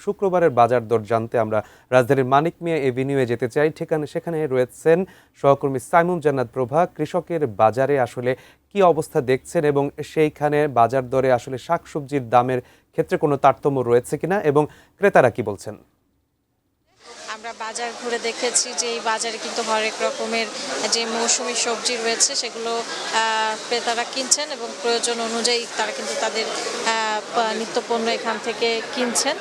শুক্রবারের বাজার দর জানতে আমরা রাজধানীর মানিক মিয়া এভিনিউয়ে যেতে চাই। সেখানে রয়েছেন সহকর্মী সাইমুম জান্নাত প্রভা। কৃষকের বাজারে আসলে কি অবস্থা দেখছেন এবং সেইখানে বাজার দরে আসলে শাকসবজির দামের ক্ষেত্রে কোনো তারতম্য রয়েছে কিনা এবং ক্রেতারা কি বলছেন? আমরা বাজার ঘুরে দেখেছি যে এই বাজারে কিন্তু হরেক রকমের যে মৌসুমী সবজি রয়েছে সেগুলো ক্রেতারা কিনছেন এবং প্রয়োজন অনুযায়ী তারা কিন্তু তাদের নিত্যপণ্য এখান থেকে কিনছেন।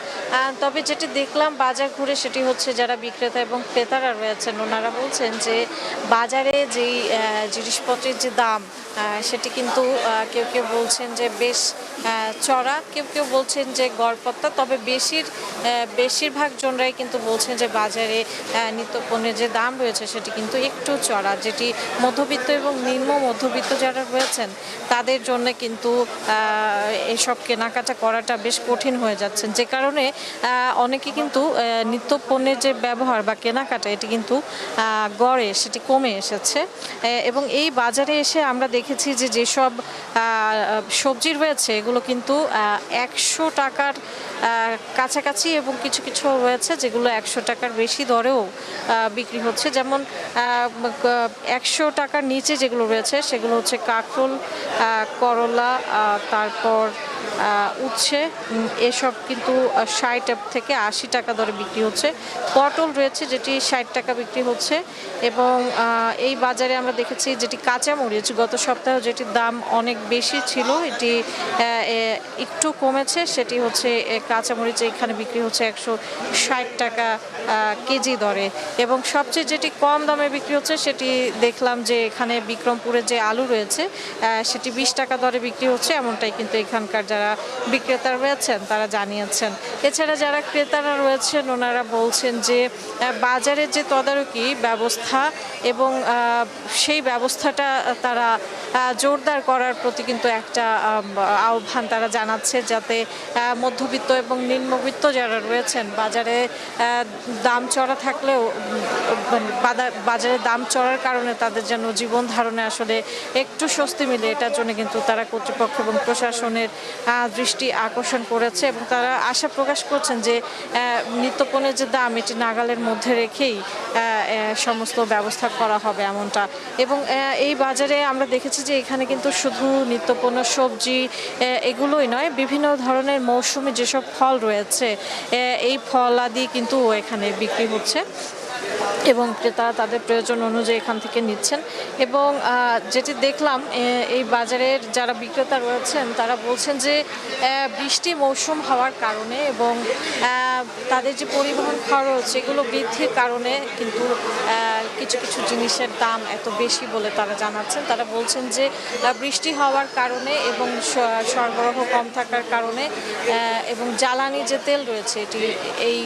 তবে যেটি দেখলাম বাজার ঘুরে সেটি হচ্ছে যারা বিক্রেতা এবং ক্রেতারা রয়েছেন ওনারা বলছেন যে বাজারে যেই জিনিসপত্রের যে দাম সেটি কিন্তু কেউ কেউ বলছেন যে বেশ চড়া, কেউ কেউ বলছেন যে গড়পত্তা। তবে বেশিরভাগ জনরাই কিন্তু বলছেন যে বাজারে নিত্যপণ্যের যে দাম রয়েছে সেটি কিন্তু একটু চড়া, যেটি মধ্যবিত্ত এবং নিম্ন মধ্যবিত্ত যারা রয়েছেন তাদের জন্য কিন্তু এসব কেনাকাটা করাটা বেশ কঠিন হয়ে যাচ্ছেন, যে কারণে অনেকে কিন্তু নিত্যপণ্যের যে ব্যবহার বা কেনাকাটা এটি কিন্তু গড়ে সেটি কমে এসেছে। এবং এই বাজারে এসে আমরা দেখেছি যে যেসব সবজি রয়েছে এগুলো কিন্তু 100 টাকার কাছাকাছি এবং কিছু কিছু রয়েছে যেগুলো 100 টাকার বেশি দরেও বিক্রি হচ্ছে। যেমন 100 টাকার নিচে যেগুলো রয়েছে সেগুলো হচ্ছে কাঁকরোল, করলা, তারপর উচ্ছে, এসব কিন্তু 60 থেকে 80 টাকা দরে বিক্রি হচ্ছে। পটল রয়েছে যেটি 60 টাকা বিক্রি হচ্ছে। এবং এই বাজারে আমরা দেখেছি যেটি কাঁচামরিচ গত সপ্তাহে যেটির দাম অনেক বেশি ছিল এটি একটু কমেছে, সেটি হচ্ছে কাঁচামরিচ এখানে বিক্রি হচ্ছে 160 টাকা কেজি দরে। এবং সবচেয়ে যেটি কম দামে বিক্রি হচ্ছে সেটি দেখলাম যে এখানে বিক্রমপুরে যে আলু রয়েছে সেটি 20 টাকা দরে বিক্রি হচ্ছে, এমনটাই কিন্তু এখানকার যারা বিক্রেতা রয়েছেন তারা জানিয়েছেন। এছাড়া যারা ক্রেতারা রয়েছেন ওনারা বলছেন যে বাজারের যে তদারকি ব্যবস্থা এবং সেই ব্যবস্থাটা তারা জোরদার করার প্রতি কিন্তু একটা আহ্বান তারা জানাচ্ছে, যাতে মধ্যবিত্ত এবং নিম্নবিত্ত যারা রয়েছেন বাজারে দাম চড়া থাকলেও বাজারে দাম চড়ার কারণে তাদের যেন জীবন ধারণে আসলে একটু স্বস্তি মিলে, এটার জন্য কিন্তু তারা কর্তৃপক্ষ এবং প্রশাসনের দৃষ্টি আকর্ষণ করেছে এবং তারা আশা প্রকাশ করছেন যে নিত্যপণ্যের যে দাম এটি নাগালের মধ্যে রেখেই সমস্ত ব্যবস্থা করা হবে এমনটা। এবং এই বাজারে আমরা দেখেছি যে এখানে কিন্তু শুধু নিত্যপণ্য সবজি এগুলোই নয়, বিভিন্ন ধরনের মৌসুমী যেসব ফল রয়েছে এই ফল আদি কিন্তু এখানে বিক্রি হচ্ছে এবং ক্রেতারা তাদের প্রয়োজন অনুযায়ী এখান থেকে নিচ্ছেন। এবং যেটি দেখলাম এই বাজারের যারা বিক্রেতা রয়েছেন তারা বলছেন যে বৃষ্টি মৌসুম হওয়ার কারণে এবং তাদের যে পরিবহন খরচ এগুলো বৃদ্ধির কারণে কিন্তু কিছু কিছু জিনিসের দাম এত বেশি বলে তারা জানাচ্ছেন। তারা বলছেন যে বৃষ্টি হওয়ার কারণে এবং সরবরাহ কম থাকার কারণে এবং জ্বালানি যে তেল রয়েছে এটি এই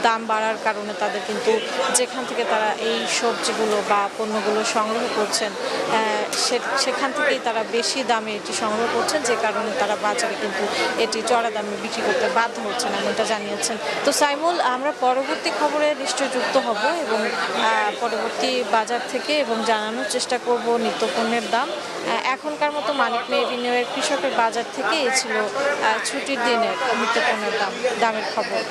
দাম বাড়ার কারণে তাদের কিন্তু যেখান থেকে তারা এই সবজিগুলো বা পণ্যগুলো সংগ্রহ করছেন সেখান থেকেই তারা বেশি দামে এটি সংগ্রহ করছেন, যে কারণে তারা বাজারে কিন্তু এটি চড়া দামে বিক্রি করতে বাধ্য হচ্ছেন এমনটা জানিয়েছেন। তো সাইমুল, আমরা পরবর্তী খবরে নিশ্চয়ই যুক্ত হব এবং পরবর্তী বাজার থেকে এবং জানানোর চেষ্টা করব নিত্যপণ্যের দাম। এখনকার মতো মানিক মিয়া এভিনিউয়ের কৃষকের বাজার থেকে এই ছিল ছুটির দিনের নিত্যপণ্যের দামের খবর।